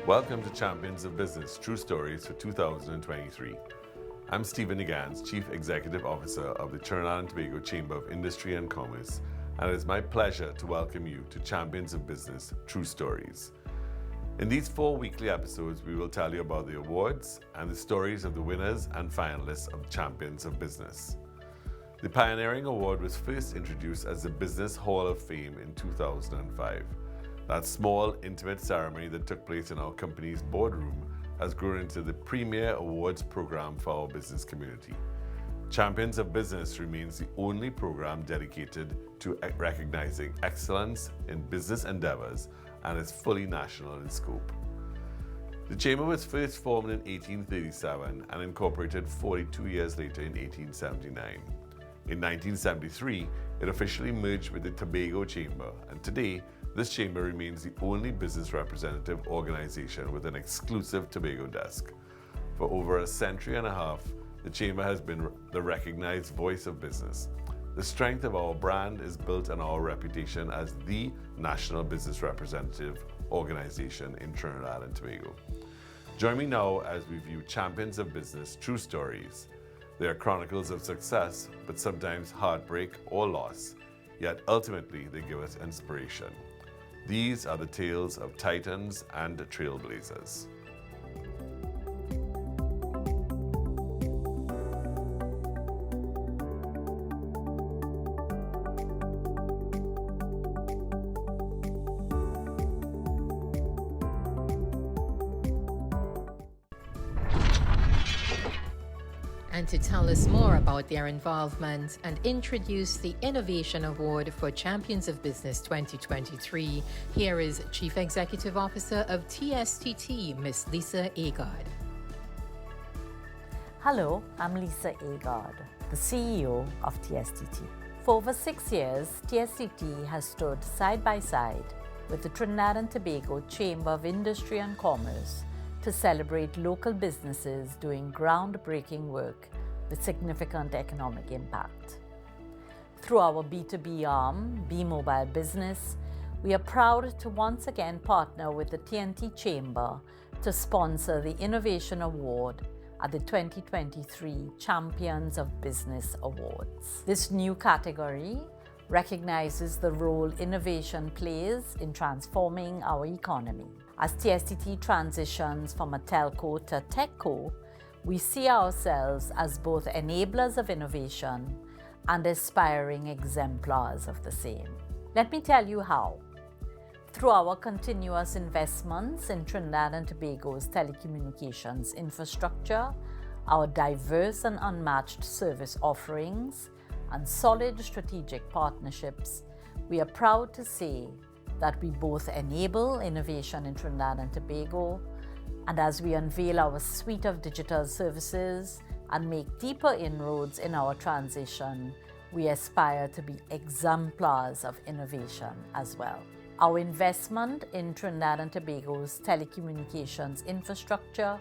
Welcome to Champions of Business True Stories for 2023. I'm Stephen Negans, Chief Executive Officer of the Trinidad and Tobago Chamber of Industry and Commerce, and it is my pleasure to welcome you to Champions of Business True Stories. In these 4 weekly episodes, we will tell you about the awards and the stories of the winners and finalists of Champions of Business. The Pioneering Award was first introduced as the Business Hall of Fame in 2005. That small, intimate ceremony that took place in our company's boardroom has grown into the premier awards program for our business community. Champions of Business remains the only program dedicated to recognizing excellence in business endeavors and is fully national in scope. The Chamber was first formed in 1837 and incorporated 42 years later in 1879. In 1973, it officially merged with the Tobago Chamber, and today, this chamber remains the only business representative organization with an exclusive Tobago desk. For over a century and a half, the chamber has been the recognized voice of business. The strength of our brand is built on our reputation as the national business representative organization in Trinidad and Tobago. Join me now as we view Champions of Business True Stories. They are chronicles of success, but sometimes heartbreak or loss, yet ultimately they give us inspiration. These are the tales of titans and trailblazers. And to tell us more about their involvement and introduce the Innovation Award for Champions of Business 2023, here is Chief Executive Officer of TSTT, Ms. Lisa Agard. Hello, I'm Lisa Agard, the CEO of TSTT. For over 6 years, TSTT has stood side by side with the Trinidad and Tobago Chamber of Industry and Commerce to celebrate local businesses doing groundbreaking work with significant economic impact. Through our B2B arm, B Mobile Business, we are proud to once again partner with the T&T Chamber to sponsor the Innovation Award at the 2023 Champions of Business Awards. This new category recognizes the role innovation plays in transforming our economy. As TSTT transitions from a telco to techco, we see ourselves as both enablers of innovation and aspiring exemplars of the same. Let me tell you how. Through our continuous investments in Trinidad and Tobago's telecommunications infrastructure, our diverse and unmatched service offerings, and solid strategic partnerships, we are proud to say that we both enable innovation in Trinidad and Tobago, and as we unveil our suite of digital services and make deeper inroads in our transition, we aspire to be exemplars of innovation as well. Our investment in Trinidad and Tobago's telecommunications infrastructure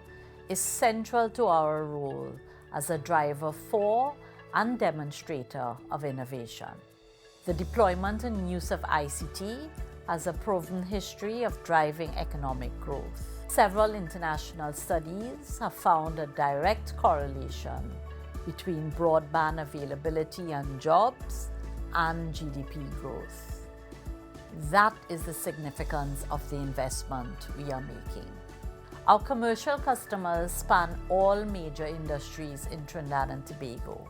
is central to our role as a driver for and demonstrator of innovation. The deployment and use of ICT has a proven history of driving economic growth. Several international studies have found a direct correlation between broadband availability and jobs and GDP growth. That is the significance of the investment we are making. Our commercial customers span all major industries in Trinidad and Tobago,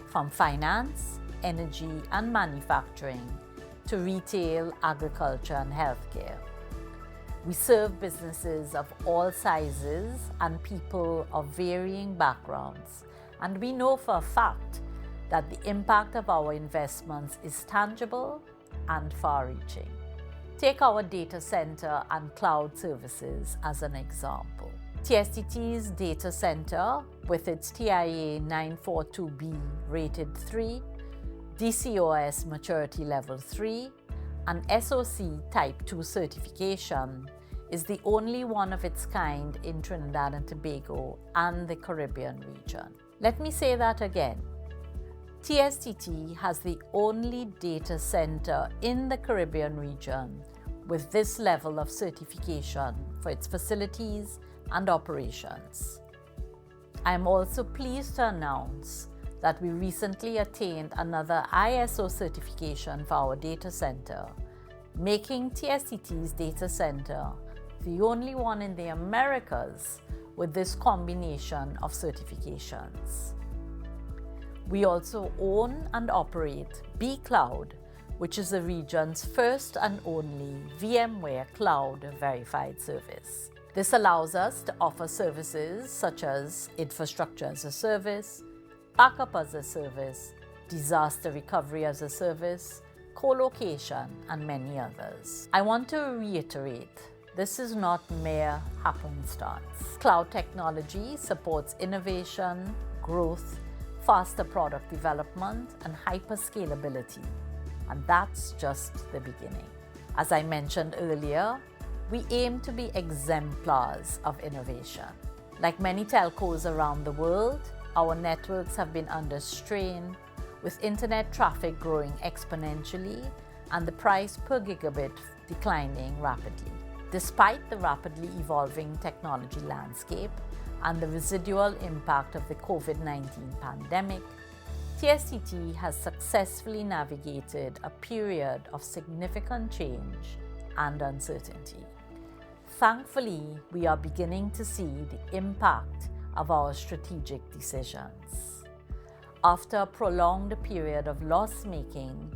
from finance, energy and manufacturing to retail, agriculture and healthcare. We serve businesses of all sizes and people of varying backgrounds, and we know for a fact that the impact of our investments is tangible and far-reaching. Take our data center and cloud services as an example. TSTT's data center, with its TIA 942B rated 3, DCOS maturity level 3, and SOC Type 2 certification, is the only one of its kind in Trinidad and Tobago and the Caribbean region. Let me say that again. TSTT has the only data center in the Caribbean region with this level of certification for its facilities and operations. I am also pleased to announce that we recently attained another ISO certification for our data center, making TSTT's data center the only one in the Americas with this combination of certifications. We also own and operate B-Cloud, which is the region's first and only VMware Cloud verified service. This allows us to offer services such as infrastructure as a service, backup as a service, disaster recovery as a service, co-location, and many others. I want to reiterate, this is not mere happenstance. Cloud technology supports innovation, growth, faster product development, and hyperscalability. And that's just the beginning. As I mentioned earlier, we aim to be exemplars of innovation. Like many telcos around the world, our networks have been under strain, with internet traffic growing exponentially and the price per gigabit declining rapidly. Despite the rapidly evolving technology landscape and the residual impact of the COVID-19 pandemic, TSTT has successfully navigated a period of significant change and uncertainty. Thankfully, we are beginning to see the impact of our strategic decisions. After a prolonged period of loss-making,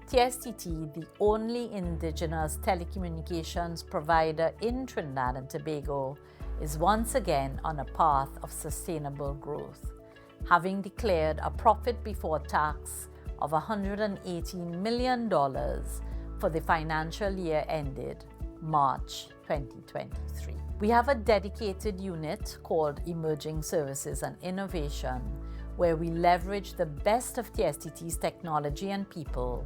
TSTT, the only indigenous telecommunications provider in Trinidad and Tobago, is once again on a path of sustainable growth, having declared a profit before tax of $118 million for the financial year ended March 2023. We have a dedicated unit called Emerging Services and Innovation, where we leverage the best of TSTT's technology and people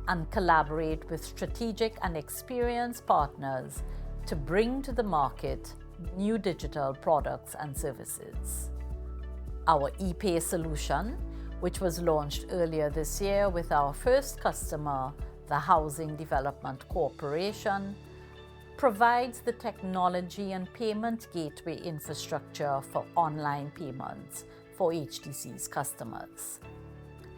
and collaborate with strategic and experienced partners to bring to the market new digital products and services. Our ePay solution, which was launched earlier this year with our first customer, the Housing Development Corporation, provides the technology and payment gateway infrastructure for online payments for HDC's customers.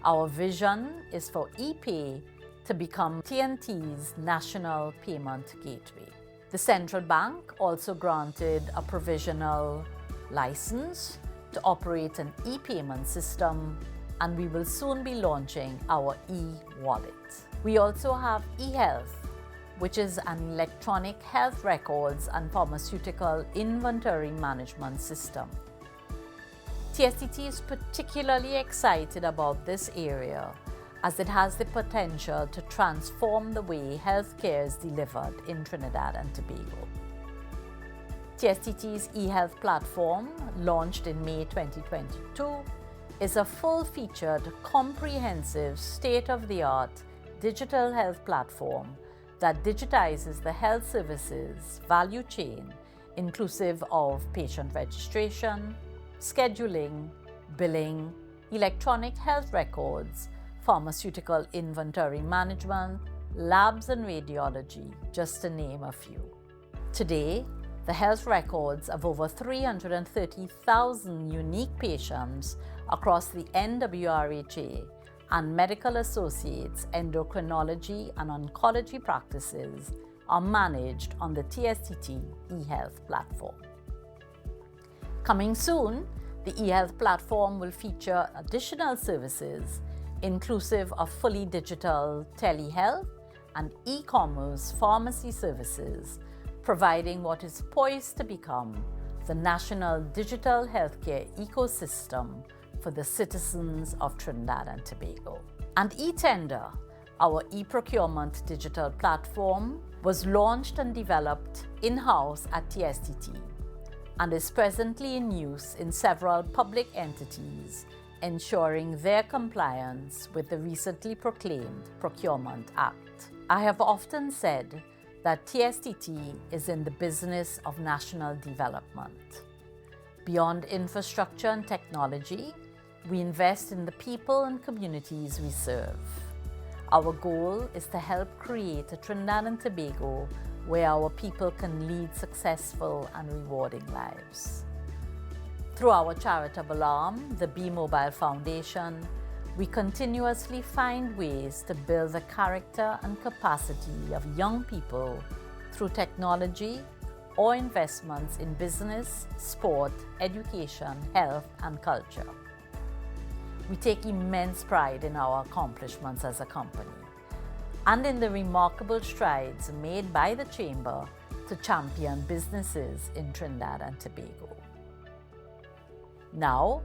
Our vision is for ePay to become T&T's national payment gateway. The central bank also granted a provisional license to operate an e-payment system, and we will soon be launching our e-wallet. We also have eHealth, which is an electronic health records and pharmaceutical inventory management system. TSTT is particularly excited about this area as it has the potential to transform the way healthcare is delivered in Trinidad and Tobago. TSTT's eHealth platform, launched in May 2022, is a full-featured, comprehensive, state-of-the-art digital health platform that digitizes the health services value chain, inclusive of patient registration, scheduling, billing, electronic health records, pharmaceutical inventory management, labs and radiology, just to name a few. Today, the health records of over 330,000 unique patients across the NWRHA and Medical Associates endocrinology and oncology practices are managed on the TSTT eHealth platform. Coming soon, the eHealth platform will feature additional services inclusive of fully digital telehealth and e-commerce pharmacy services, providing what is poised to become the national digital healthcare ecosystem for the citizens of Trinidad and Tobago. And eTender, our e-procurement digital platform, was launched and developed in-house at TSTT and is presently in use in several public entities, ensuring their compliance with the recently proclaimed Procurement Act. I have often said that TSTT is in the business of national development. Beyond infrastructure and technology, we invest in the people and communities we serve. Our goal is to help create a Trinidad and Tobago where our people can lead successful and rewarding lives. Through our charitable arm, the Be Mobile Foundation, we continuously find ways to build the character and capacity of young people through technology or investments in business, sport, education, health, and culture. We take immense pride in our accomplishments as a company and in the remarkable strides made by the Chamber to champion businesses in Trinidad and Tobago. Now,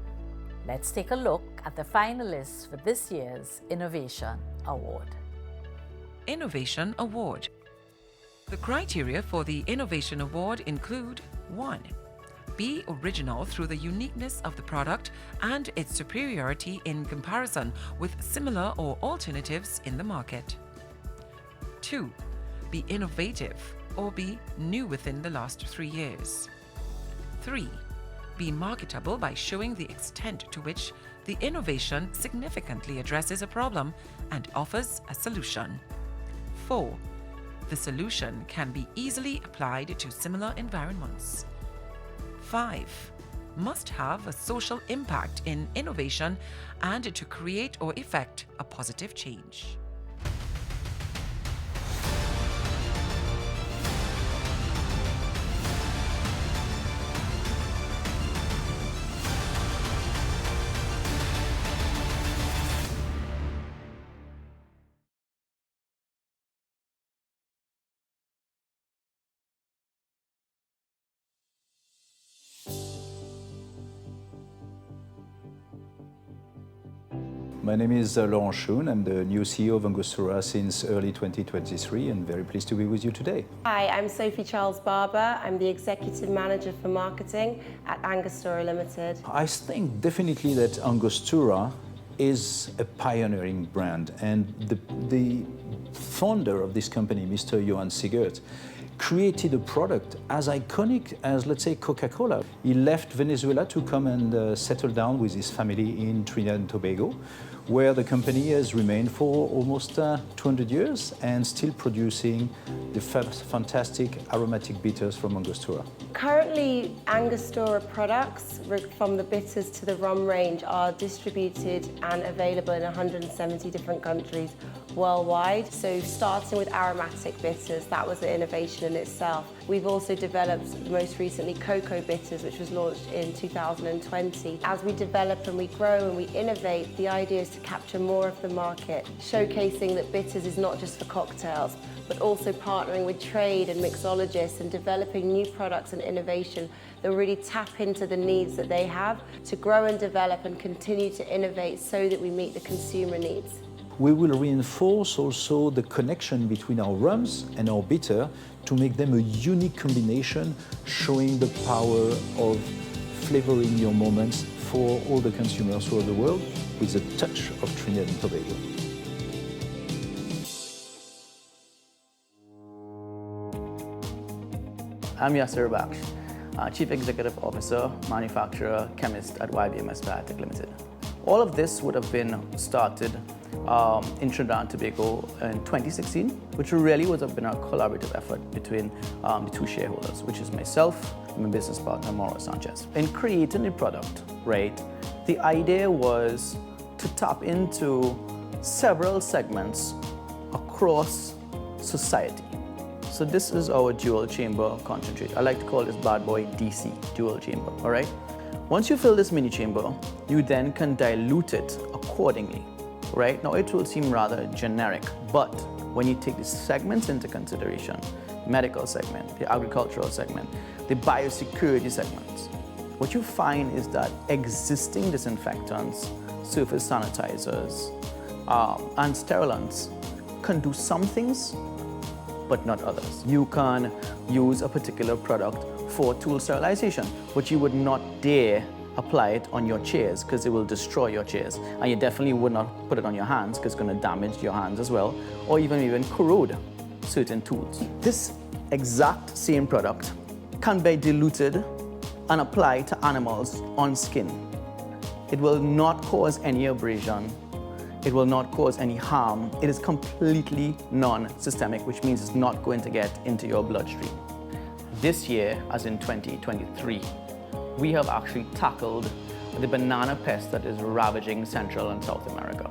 let's take a look at the finalists for this year's Innovation Award. Innovation Award. The criteria for the Innovation Award include 1. Be original through the uniqueness of the product and its superiority in comparison with similar or alternatives in the market. 2. Be innovative or be new within the last 3 years. 3. Be marketable by showing the extent to which the innovation significantly addresses a problem and offers a solution. 4. The solution can be easily applied to similar environments. 5. Must have a social impact in innovation and to create or effect a positive change. My name is Laurent Schoon. I'm the new CEO of Angostura since early 2023 and very pleased to be with you today. Hi, I'm Sophie Charles Barber. I'm the Executive Manager for Marketing at Angostura Limited. I think definitely that Angostura is a pioneering brand, and the founder of this company, Mr. Johan Sigert, created a product as iconic as, let's say, Coca-Cola. He left Venezuela to come and settle down with his family in Trinidad and Tobago, where the company has remained for almost 200 years and still producing the fantastic aromatic bitters from Angostura. Currently, Angostura products, from the bitters to the rum range, are distributed and available in 170 different countries worldwide. So starting with aromatic bitters, that was an innovation in itself. We've also developed most recently cocoa bitters, which was launched in 2020. As we develop and we grow and we innovate, the idea is to capture more of the market, showcasing that bitters is not just for cocktails, but also partnering with trade and mixologists and developing new products and innovation that really tap into the needs that they have to grow and develop and continue to innovate so that we meet the consumer needs. We will reinforce also the connection between our rums and our bitter to make them a unique combination, showing the power of flavoring your moments for all the consumers throughout the world with a touch of Trinidad and Tobago. I'm Yasser Baksh, Chief Executive Officer, Manufacturer, Chemist at YBMS Biotec Ltd. All of this would have been started in Trinidad and Tobago in 2016, which really would have been a collaborative effort between the two shareholders, which is myself and my business partner, Mauro Sanchez. In creating the product, right, the idea was to tap into several segments across society. So this is our dual chamber concentrate. I like to call this bad boy DC, dual chamber, all right? Once you fill this mini chamber, you then can dilute it accordingly, right? Now it will seem rather generic, but when you take the segments into consideration, medical segment, the agricultural segment, the biosecurity segments, what you find is that existing disinfectants, surface sanitizers, and sterilants can do some things, but not others. You can use a particular product for tool sterilization, but you would not dare apply it on your chairs because it will destroy your chairs. And you definitely would not put it on your hands because it's going to damage your hands as well, or even corrode certain tools. This exact same product can be diluted and applied to animals on skin. It will not cause any abrasion. It will not cause any harm. It is completely non-systemic, which means it's not going to get into your bloodstream. This year, as in 2023, we have actually tackled the banana pest that is ravaging Central and South America.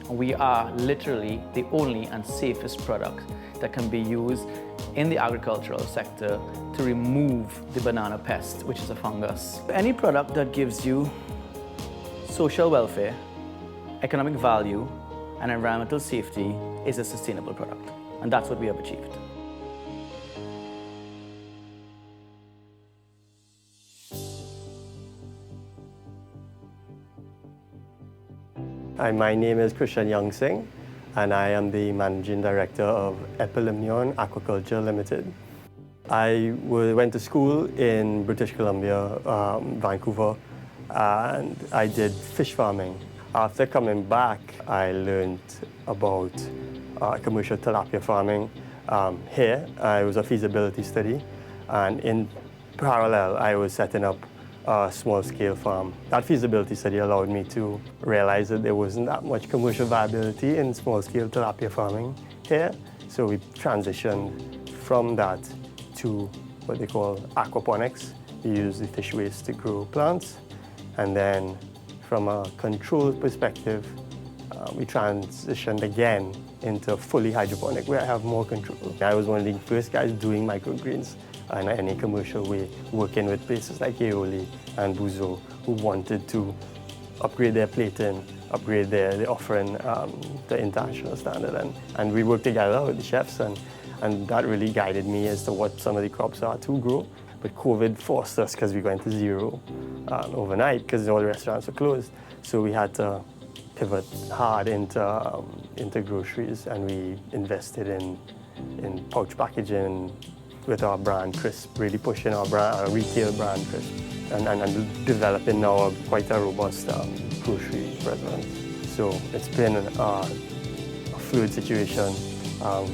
We are literally the only and safest product that can be used in the agricultural sector to remove the banana pest, which is a fungus. Any product that gives you social welfare, economic value, and environmental safety is a sustainable product. And that's what we have achieved. Hi, my name is Christian Young Singh, and I am the Managing Director of Epilimnion Aquaculture Ltd. I went to school in British Columbia, Vancouver, and I did fish farming. After coming back, I learned about commercial tilapia farming here. It was a feasibility study, and in parallel, I was setting up a small-scale farm. That feasibility study allowed me to realize that there wasn't that much commercial viability in small-scale tilapia farming here. So we transitioned from that to what they call aquaponics. We use the fish waste to grow plants. And then from a control perspective, we transitioned again into fully hydroponic, where I have more control. I was one of the first guys doing microgreens in any commercial way, working with places like Aioli and Buzo, who wanted to upgrade their plating, upgrade their offering to international standard. And we worked together with the chefs, and that really guided me as to what some of the crops are to grow. But COVID forced us, because we went to zero overnight, because all the restaurants were closed. So we had to pivot hard into groceries, and we invested in pouch packaging with our brand Crisp, really pushing our retail brand Crisp, and developing now quite a robust grocery presence. So it's been a fluid situation,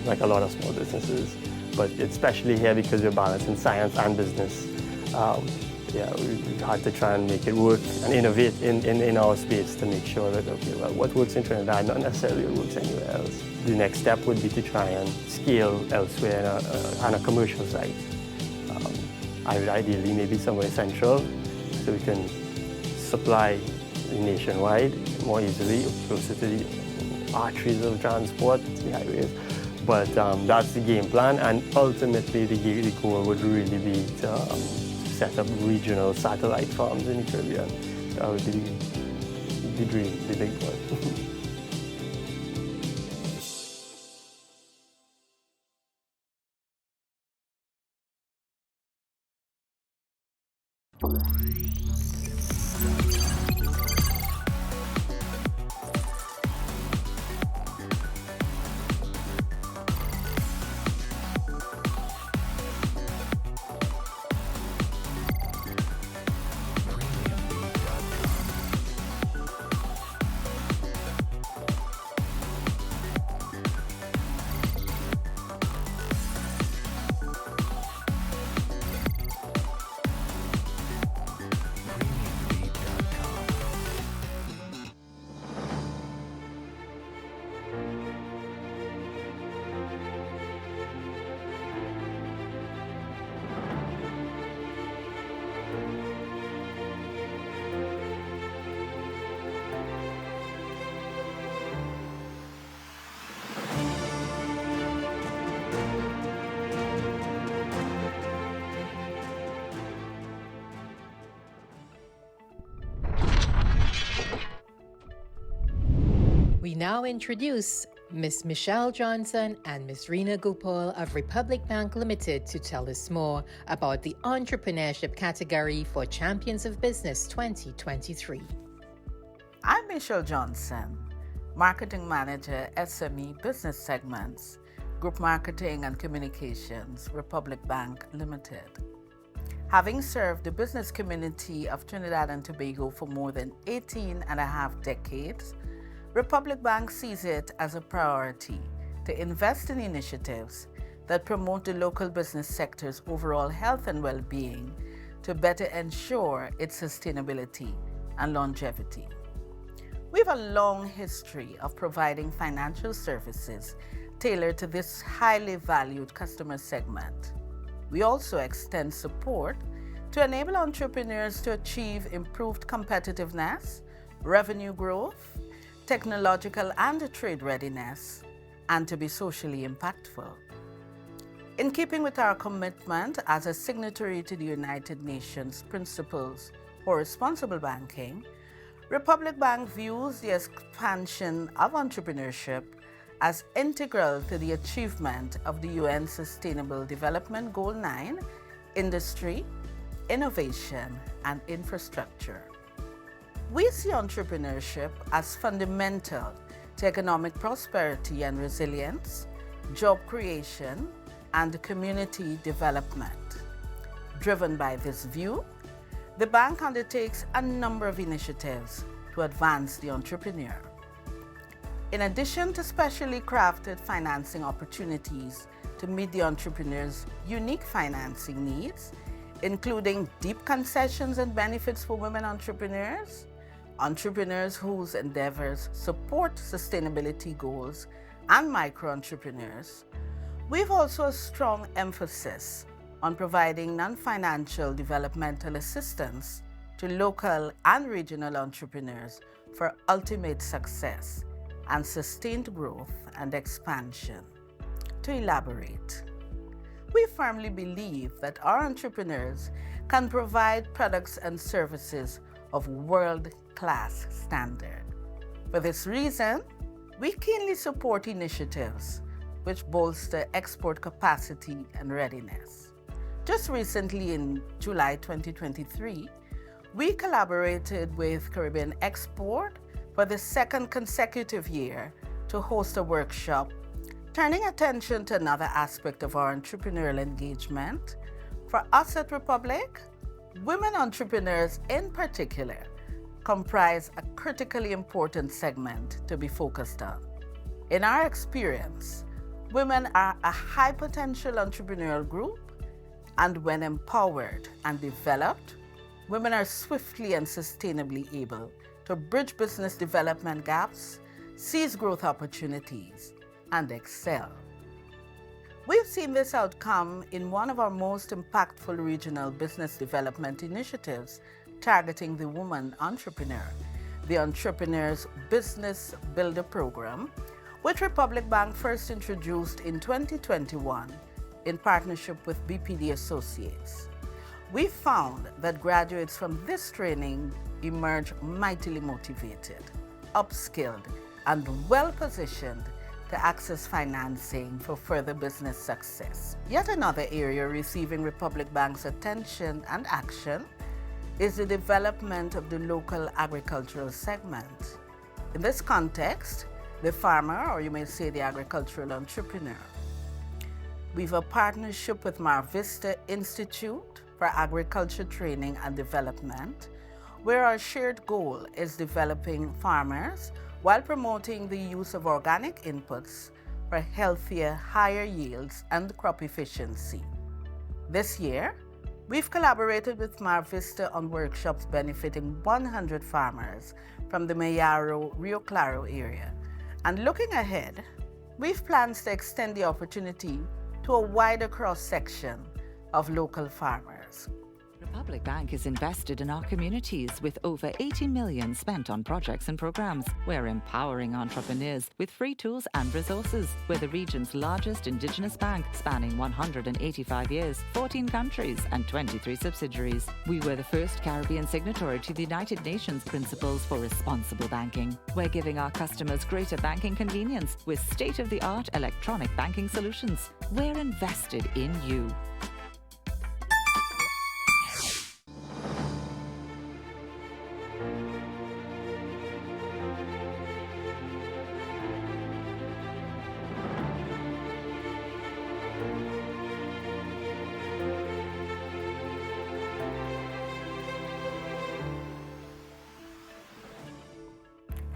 like a lot of small businesses, but especially here because we're balancing science and business. We had to try and make it work and innovate in our space to make sure that, okay, well, what works in Trinidad not necessarily what works anywhere else. The next step would be to try and scale elsewhere on a commercial site. I would ideally maybe somewhere central, so we can supply nationwide more easily, closer to the arteries of transport, the highways. But that's the game plan, and ultimately the goal would really be to set up regional satellite farms in the Caribbean. That would be the dream, the big one. We now introduce Ms. Michelle Johnson and Ms. Rina Gopal of Republic Bank Limited to tell us more about the entrepreneurship category for Champions of Business 2023. I'm Michelle Johnson, Marketing Manager, SME Business Segments, Group Marketing and Communications, Republic Bank Limited. Having served the business community of Trinidad and Tobago for more than 18 and a half decades, Republic Bank sees it as a priority to invest in initiatives that promote the local business sector's overall health and well-being to better ensure its sustainability and longevity. We have a long history of providing financial services tailored to this highly valued customer segment. We also extend support to enable entrepreneurs to achieve improved competitiveness, revenue growth, technological and trade readiness, and to be socially impactful. In keeping with our commitment as a signatory to the United Nations Principles for Responsible Banking, Republic Bank views the expansion of entrepreneurship as integral to the achievement of the UN Sustainable Development Goal 9, industry, innovation, and infrastructure. We see entrepreneurship as fundamental to economic prosperity and resilience, job creation, and community development. Driven by this view, the bank undertakes a number of initiatives to advance the entrepreneur. In addition to specially crafted financing opportunities to meet the entrepreneur's unique financing needs, including deep concessions and benefits for women entrepreneurs whose endeavors support sustainability goals, and micro-entrepreneurs, we've also a strong emphasis on providing non-financial developmental assistance to local and regional entrepreneurs for ultimate success and sustained growth and expansion. To elaborate, we firmly believe that our entrepreneurs can provide products and services of world-class standard. For this reason, we keenly support initiatives which bolster export capacity and readiness. Just recently, in July 2023, we collaborated with Caribbean Export for the second consecutive year to host a workshop turning attention to another aspect of our entrepreneurial engagement. For us at Republic, women entrepreneurs in particular comprise a critically important segment to be focused on. In our experience, women are a high potential entrepreneurial group, and when empowered and developed, women are swiftly and sustainably able to bridge business development gaps, seize growth opportunities, and excel. We've seen this outcome in one of our most impactful regional business development initiatives targeting the woman entrepreneur, the Entrepreneur's Business Builder Program, which Republic Bank first introduced in 2021 in partnership with BPD Associates. We found that graduates from this training emerge mightily motivated, upskilled, and well-positioned to access financing for further business success. Yet another area receiving Republic Bank's attention and action is the development of the local agricultural segment. In this context, the farmer, or you may say the agricultural entrepreneur. We have a partnership with Mar Vista Institute for Agriculture Training and Development, where our shared goal is developing farmers while promoting the use of organic inputs for healthier, higher yields and crop efficiency. This year, we've collaborated with Mar Vista on workshops benefiting 100 farmers from the Mayaro, Rio Claro area. And looking ahead, we've plans to extend the opportunity to a wider cross-section of local farmers. Republic Bank is invested in our communities with over 80 million spent on projects and programs. We're empowering entrepreneurs with free tools and resources. We're the region's largest indigenous bank, spanning 185 years, 14 countries, and 23 subsidiaries. We were the first Caribbean signatory to the United Nations Principles for Responsible Banking. We're giving our customers greater banking convenience with state-of-the-art electronic banking solutions. We're invested in you.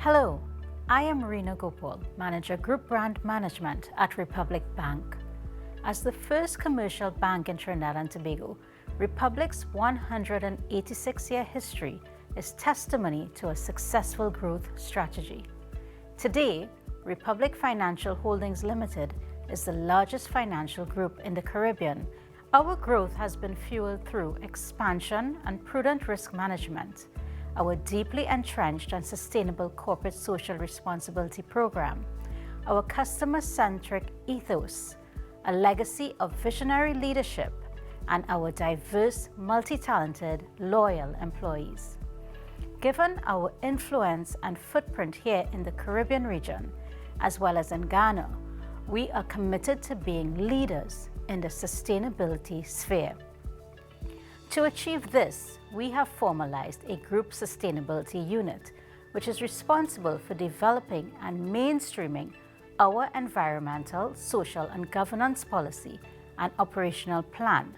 Hello, I am Marina Gopal, Manager Group Brand Management at Republic Bank. As the first commercial bank in Trinidad and Tobago, Republic's 186-year history is testimony to a successful growth strategy. Today, Republic Financial Holdings Limited is the largest financial group in the Caribbean. Our growth has been fueled through expansion and prudent risk management, our deeply entrenched and sustainable corporate social responsibility program, our customer-centric ethos, a legacy of visionary leadership, and our diverse, multi-talented, loyal employees. Given our influence and footprint here in the Caribbean region, as well as in Ghana, we are committed to being leaders in the sustainability sphere. To achieve this, we have formalized a group sustainability unit, which is responsible for developing and mainstreaming our environmental, social, and governance policy and operational plan,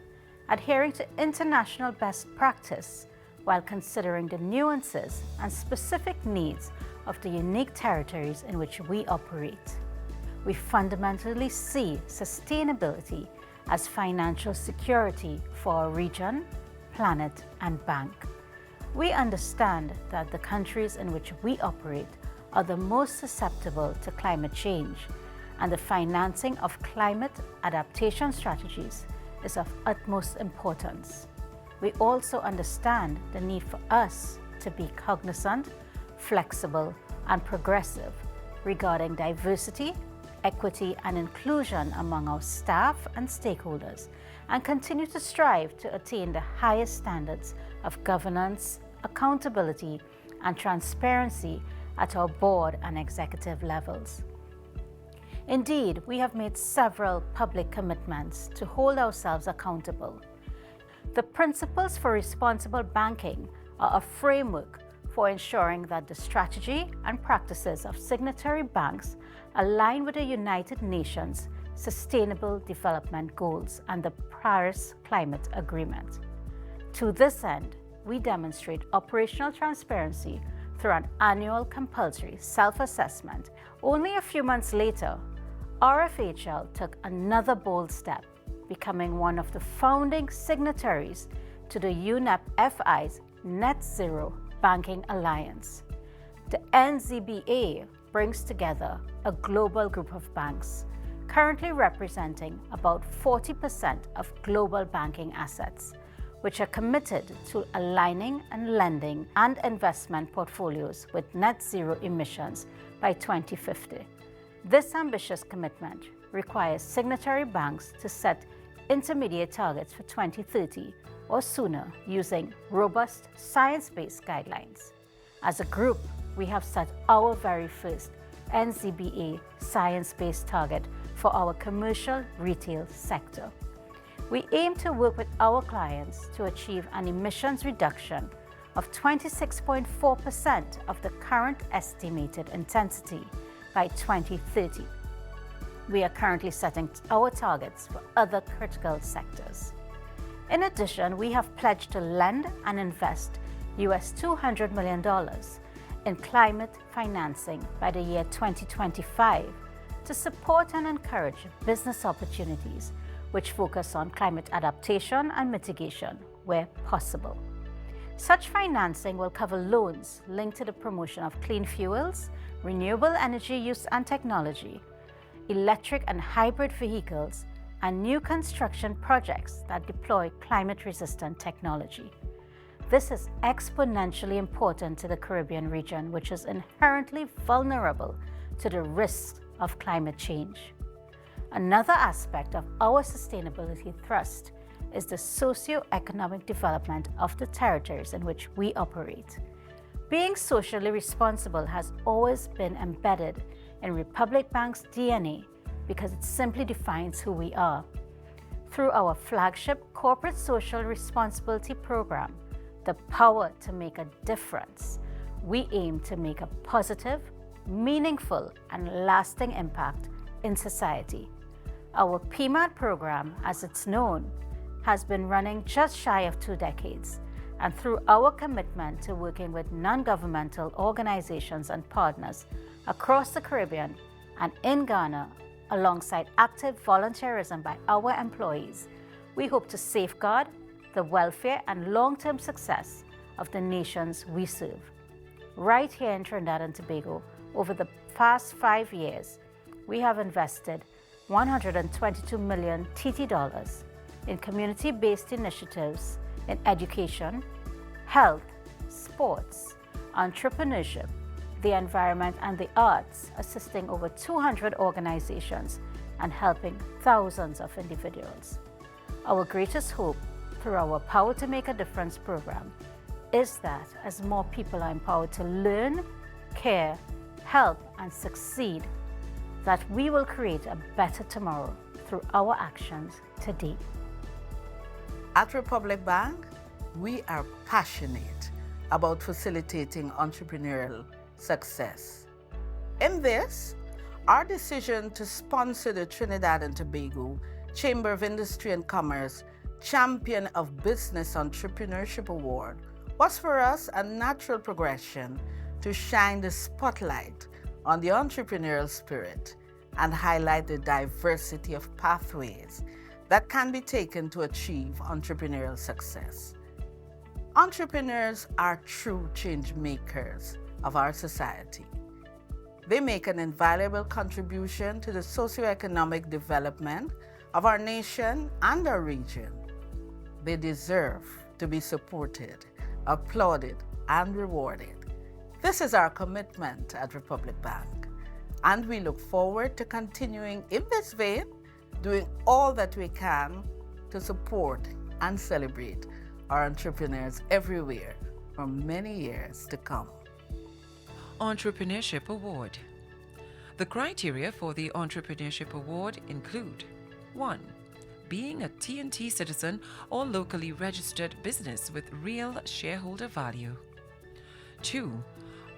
adhering to international best practice while considering the nuances and specific needs of the unique territories in which we operate. We fundamentally see sustainability as financial security for our region, planet, and bank. We understand that the countries in which we operate are the most susceptible to climate change, and the financing of climate adaptation strategies is of utmost importance. We also understand the need for us to be cognizant, flexible, and progressive regarding diversity, equity, and inclusion among our staff and stakeholders, and continue to strive to attain the highest standards of governance, accountability, and transparency at our board and executive levels. Indeed, we have made several public commitments to hold ourselves accountable. The principles for responsible banking are a framework for ensuring that the strategy and practices of signatory banks align with the United Nations Sustainable Development Goals and the Paris Climate Agreement. To this end, we demonstrate operational transparency through an annual compulsory self-assessment. Only a few months later, RFHL took another bold step, becoming one of the founding signatories to the UNEP-FI's Net Zero Banking Alliance. The NZBA brings together a global group of banks, currently representing about 40% of global banking assets, which are committed to aligning and lending and investment portfolios with net zero emissions by 2050. This ambitious commitment requires signatory banks to set intermediate targets for 2030 or sooner using robust science-based guidelines. As a group, we have set our very first NZBA science-based target for our commercial retail sector. We aim to work with our clients to achieve an emissions reduction of 26.4% of the current estimated intensity by 2030. We are currently setting our targets for other critical sectors. In addition, we have pledged to lend and invest US $200 million in climate financing by the year 2025 to support and encourage business opportunities which focus on climate adaptation and mitigation where possible. Such financing will cover loans linked to the promotion of clean fuels, renewable energy use and technology, electric and hybrid vehicles, and new construction projects that deploy climate-resistant technology. This is exponentially important to the Caribbean region, which is inherently vulnerable to the risks of climate change. Another aspect of our sustainability thrust is the socio-economic development of the territories in which we operate. Being socially responsible has always been embedded in Republic Bank's DNA because it simply defines who we are. Through our flagship Corporate Social Responsibility Program, The Power to Make a Difference, we aim to make a positive, meaningful, and lasting impact in society. Our PMAD program, as it's known, has been running just shy of 2 decades, and through our commitment to working with non-governmental organizations and partners across the Caribbean and in Ghana, alongside active volunteerism by our employees, we hope to safeguard the welfare and long-term success of the nations we serve. Right here in Trinidad and Tobago, over the past 5 years, we have invested 122 million TT dollars in community-based initiatives in education, health, sports, entrepreneurship, the environment and the arts, assisting over 200 organizations and helping thousands of individuals. Our greatest hope through our Power to Make a Difference program is that as more people are empowered to learn, care, help, and succeed, that we will create a better tomorrow through our actions today. At Republic Bank, we are passionate about facilitating entrepreneurial success. In this, our decision to sponsor the Trinidad and Tobago Chamber of Industry and Commerce Champion of Business Entrepreneurship Award was for us a natural progression to shine the spotlight on the entrepreneurial spirit and highlight the diversity of pathways that can be taken to achieve entrepreneurial success. Entrepreneurs are true change makers of our society. They make an invaluable contribution to the socioeconomic development of our nation and our region. They deserve to be supported, applauded, and rewarded. This is our commitment at Republic Bank, and we look forward to continuing in this vein, doing all that we can to support and celebrate our entrepreneurs everywhere for many years to come. Entrepreneurship Award. The criteria for the Entrepreneurship Award include 1. Being a T&T citizen or locally registered business with real shareholder value. 2.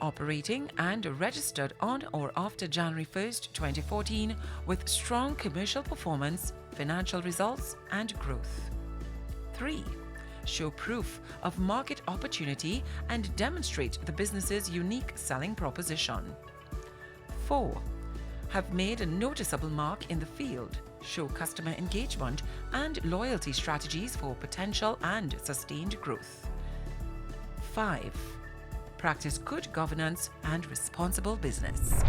Operating and registered on or after January 1st, 2014 with strong commercial performance, financial results, and growth. 3. Show proof of market opportunity and demonstrate the business's unique selling proposition. 4. Have made a noticeable mark in the field, show customer engagement and loyalty strategies for potential and sustained growth. 5. Practice good governance and responsible business.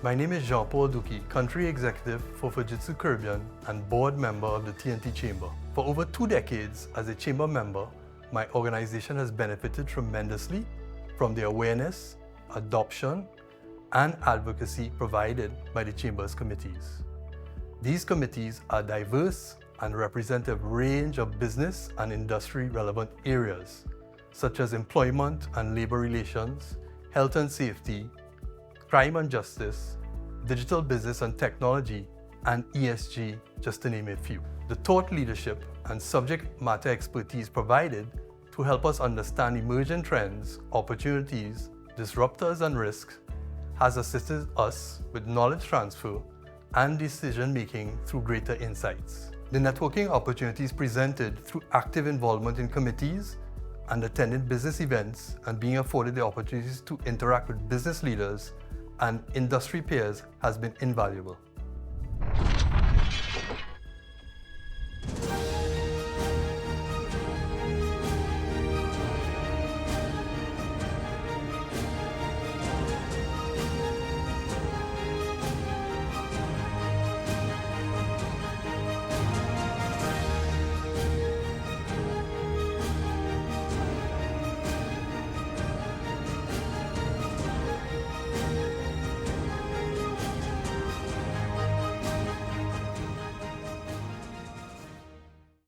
My name is Jean-Paul Duki, Country Executive for Fujitsu Caribbean and Board Member of the T&T Chamber. For over 2 decades as a Chamber member, my organization has benefited tremendously from the awareness, adoption, and advocacy provided by the Chamber's committees. These committees are diverse and represent a range of business and industry-relevant areas, such as employment and labor relations, health and safety, crime and justice, digital business and technology, and ESG, just to name a few. The thought leadership and subject matter expertise provided to help us understand emerging trends, opportunities, disruptors, and risks has assisted us with knowledge transfer and decision-making through greater insights. The networking opportunities presented through active involvement in committees and attending business events and being afforded the opportunities to interact with business leaders and industry peers has been invaluable.